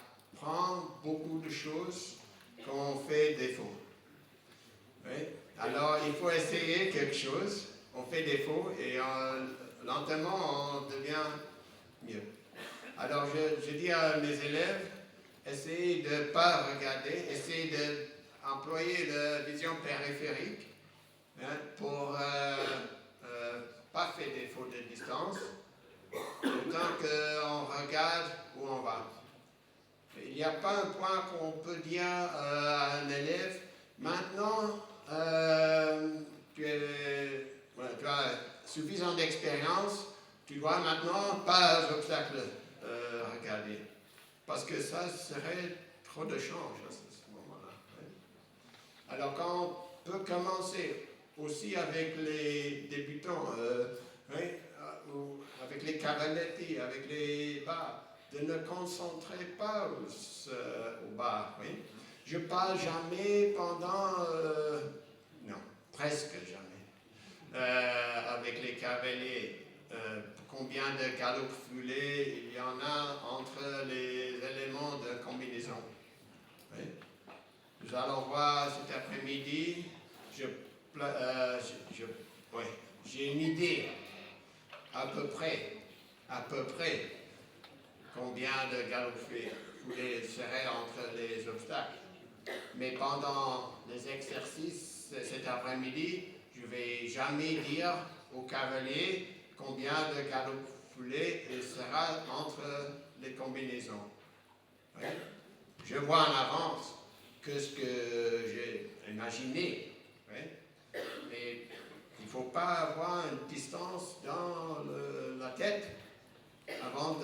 beaucoup de choses quand on fait défaut. Oui? Alors, il faut essayer quelque chose, on fait défaut et lentement, on devient mieux. Alors, je dis à mes élèves, essayez de ne pas regarder, essayez d'employer la vision périphérique pour pas faire défaut de distance, autant qu'on regarde où on va. Il n'y a pas un point qu'on peut dire à un élève, maintenant, tu as suffisamment d'expérience, tu dois maintenant pas d'obstacle regarder. Parce que ça serait trop de change à ce moment-là. Alors quand on peut commencer aussi avec les débutants, avec les cavaletti, avec les bas, de ne concentrer pas au bas. Oui. Je parle jamais pendant, non, presque jamais, avec les cavaliers. Combien de galops foulés il y en a entre les éléments de combinaison. Oui. Nous allons voir cet après-midi. J'ai une idée à peu près combien de galops foulés seraient entre les obstacles. Mais pendant les exercices cet après-midi, je ne vais jamais dire au cavalier combien de galops foulés il sera entre les combinaisons. Oui. Je vois en avance que ce que j'ai imaginé. Oui. Mais il ne faut pas avoir une distance dans la tête avant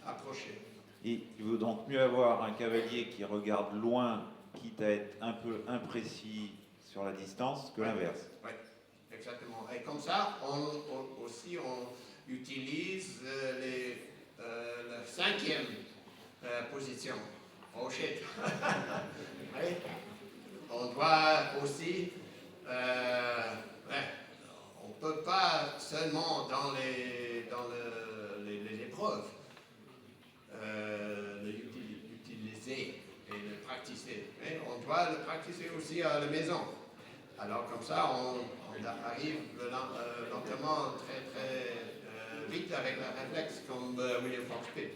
d'approcher. Il vaut donc mieux avoir un cavalier qui regarde loin, quitte à être un peu imprécis sur la distance, que l'inverse. Oui, exactement. Et comme ça, on utilise la cinquième position. Oh shit. Oui. On doit aussi... on ne peut pas seulement dans les épreuves l'utiliser et le pratiquer. Mais on doit le pratiquer aussi à la maison. Alors comme ça, on arrive lentement, très très vite avec le réflexe comme William Fox Pitt.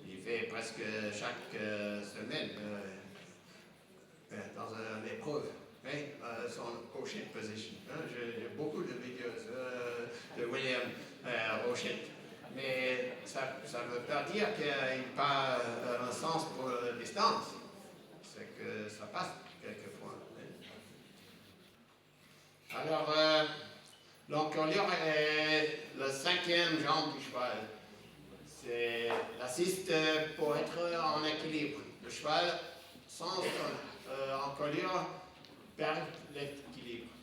Il fait presque chaque semaine dans une épreuve. Son O'Shit position. J'ai beaucoup de vidéos de William O'Shit. Mais ça ne veut pas dire qu'il n'y a pas un sens pour la distance. C'est que ça passe quelquefois. Alors, l'encolure est la cinquième jambe du cheval. C'est l'assiste pour être en équilibre. Le cheval, sans encolure, perd l'équilibre.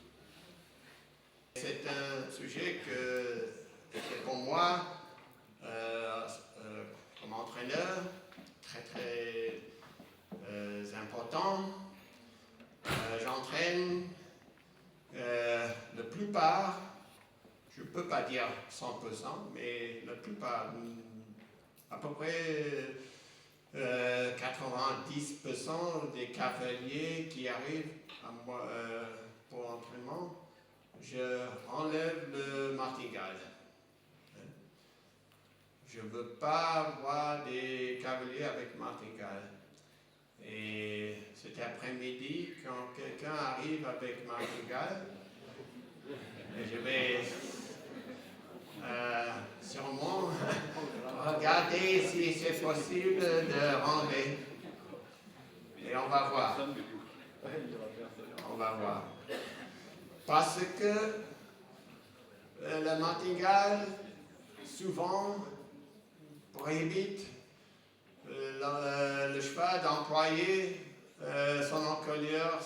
C'est un sujet que, pour moi, comme entraîneur, très important. J'entraîne la plupart, je ne peux pas dire 100%, mais la plupart, à peu près 90% des cavaliers qui arrivent à moi pour l'entraînement, je enlève le martingale. Je ne veux pas voir des cavaliers avec martingale. Et cet après-midi, quand quelqu'un arrive avec martingale, je vais sûrement regarder si c'est possible de enlever. Et on va voir. On va voir. Parce que le martingale, souvent, prohibite le cheval d'employer son encolure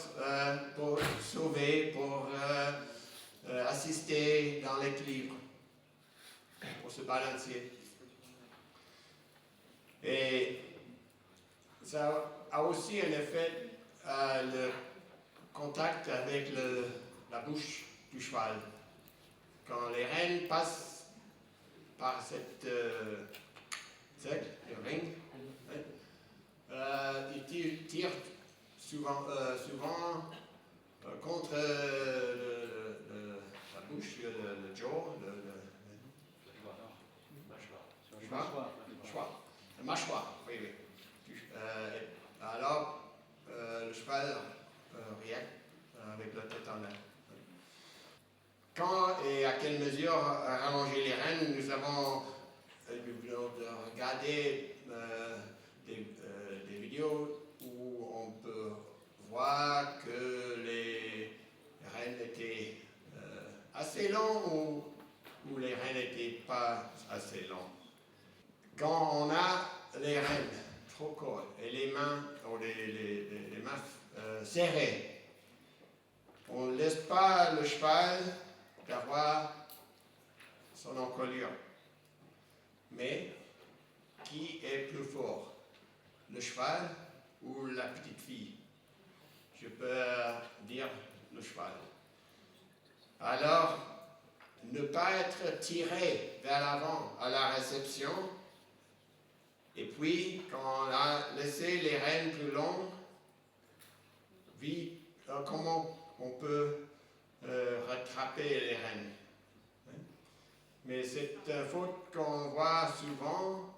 pour sauver, pour assister dans l'équilibre, pour se balancer. Et ça a aussi un effet, le contact avec la bouche du cheval. Quand les rênes passent par cette le ring, ils tirent souvent contre la bouche, le jaw, le mâchoire, oui. Alors, le cheval réagit avec la tête en l'air. Quand et à quelle mesure rallonger les rênes, nous avons regarder des vidéos où on peut voir que les rênes étaient assez longs ou les rênes n'étaient pas assez longs. Quand on a les rênes trop courtes et les mains, ou les mains serrées, on ne laisse pas le cheval d'avoir son encolure. Mais qui est plus fort, le cheval ou la petite fille? Je peux dire le cheval. Alors, ne pas être tiré vers l'avant à la réception, et puis, quand on a laissé les rênes plus longues, comment on peut rattraper les rênes? Mais c'est une faute qu'on voit souvent.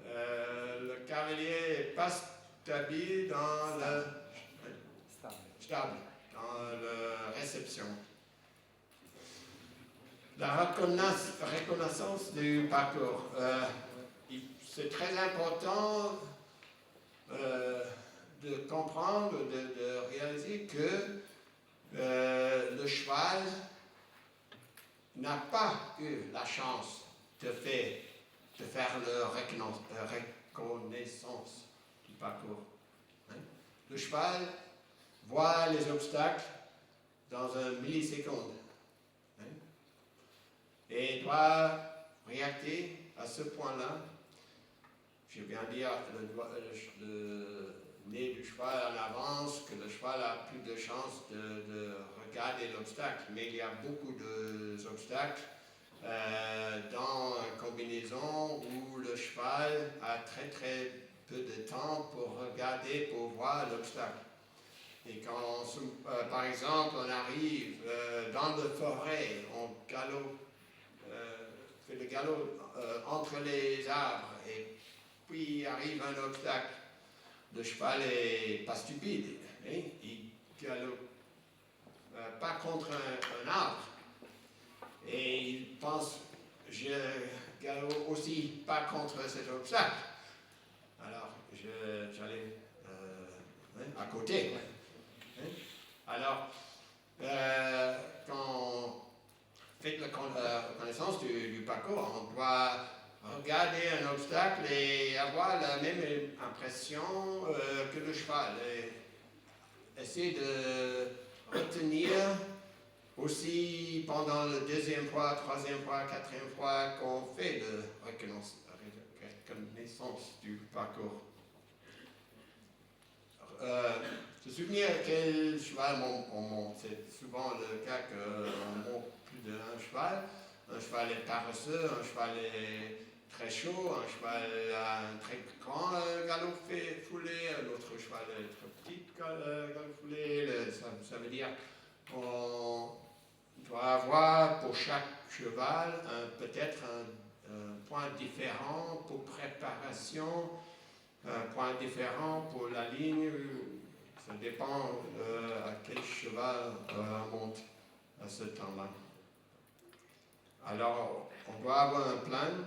Le cavalier n'est pas stable dans le stable, dans la réception. La reconnaissance du parcours. C'est très important de comprendre, de réaliser que le cheval n'a pas eu la chance de faire la reconnaissance du parcours. Le cheval voit les obstacles dans un milliseconde et doit réagir à ce point-là. Je viens de dire le nez du cheval en avance, que le cheval a plus de chances de regarder l'obstacle, mais il y a beaucoup d'obstacles dans une combinaison où le cheval a très peu de temps pour regarder, pour voir l'obstacle. Et quand, par exemple, on arrive dans la forêt, on fait le galop entre les arbres, et puis arrive un obstacle. Le cheval n'est pas stupide, hein? Il galope pas contre un arbre. Et il pense, je galope aussi pas contre cet obstacle. Alors, j'allais à côté. Alors, quand on fait la connaissance du parcours, on doit regarder un obstacle et avoir la même impression que le cheval. Et essayer de retenir aussi pendant le deuxième fois, troisième fois, quatrième fois qu'on fait de reconnaissance du parcours. Se souvenir quel cheval on monte. C'est souvent le cas qu'on monte plus d'un cheval. Un cheval est paresseux, un cheval est très chaud, un cheval a un très grand galop foulé, l'autre cheval est très petit galop foulé. Ça veut dire qu'on doit avoir pour chaque cheval peut-être un point différent pour préparation, un point différent pour la ligne. Ça dépend à quel cheval on monte à ce temps-là. Alors, on doit avoir un plan.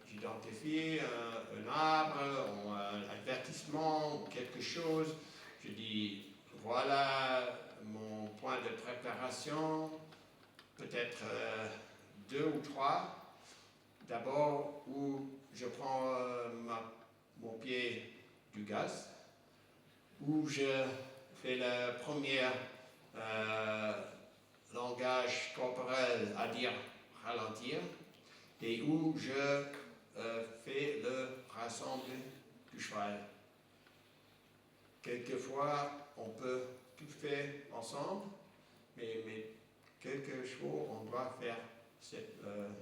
J'identifie un arbre, ou un avertissement, ou quelque chose. Je dis, voilà mon point de préparation, peut-être 2 ou 3. D'abord, où je prends mon pied du gaz, où je fais le premier langage corporel à dire ralentir, et où je fais le rassembler du cheval. Quelquefois, on peut tout faire ensemble, mais quelques chevaux, on doit faire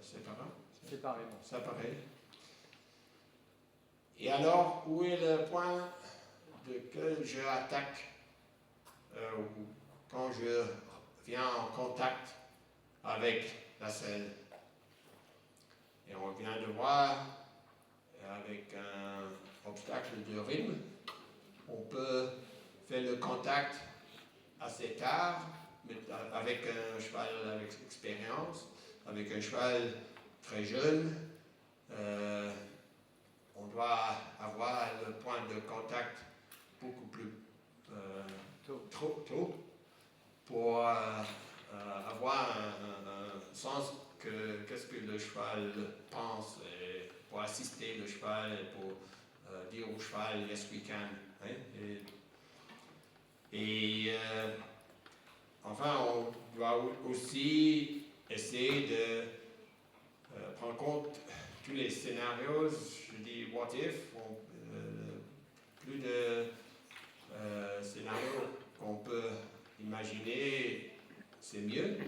séparément. Et alors, où est le point de que je attaque quand je viens en contact avec la selle? Et on vient de voir, avec un obstacle de rythme, on peut faire le contact assez tard, mais avec un cheval avec expérience, avec un cheval très jeune. On doit avoir le point de contact beaucoup plus tôt pour avoir un sens que qu'est-ce que le cheval pense, et pour assister le cheval, et pour dire au cheval yes we can. Hein? Enfin, on doit aussi essayer de prendre compte tous les scénarios. Je dis what if, plus de scénarios qu'on peut imaginer, c'est mieux.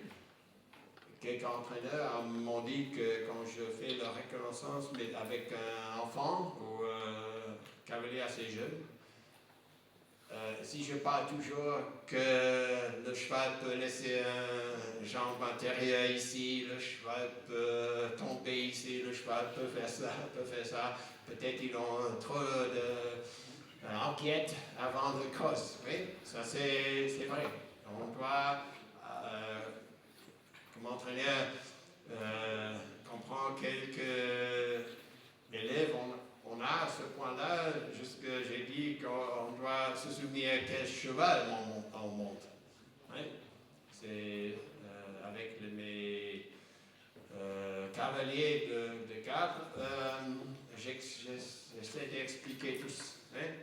Quelques entraîneurs m'ont dit que quand je fais la reconnaissance mais avec un enfant ou un cavalier assez jeune, si je parle toujours que le cheval peut laisser un jambe antérieure ici, le cheval peut tomber ici, le cheval peut faire ça, peut-être ils ont trop d'enquête avant le cross. Oui, ça c'est vrai. On doit, comme entraîneur, comprendre quelques élèves. On a à ce point-là, jusque j'ai dit qu'on doit se souvenir quel cheval on monte. Hein? C'est avec mes cavaliers de cadre, j'essaie d'expliquer tous, hein?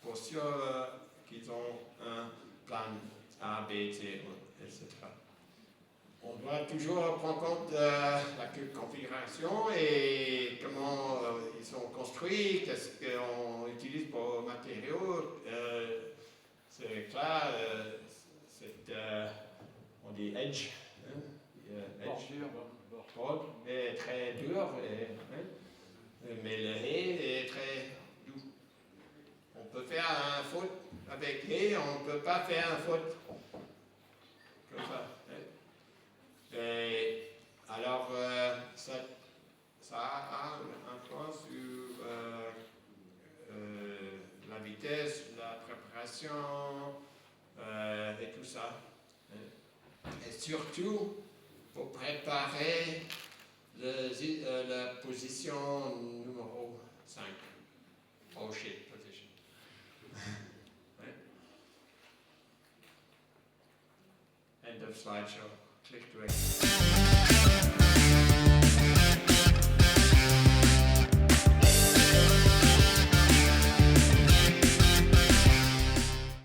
Pour sûr qu'ils ont un plan A, B, C, etc. On doit toujours prendre compte de la configuration et comment ils sont construits, qu'est-ce qu'on utilise pour matériaux. C'est clair, on dit edge, hein? Bordure, est très dur, mais le hay est très doux. On peut faire un faute avec hay, on ne peut pas faire un faute comme ça. Et alors, ça a un influence sur la vitesse, la préparation et tout ça. Et surtout, pour préparer la position numéro 5. Oh shit, position. End of slideshow. Click to exit.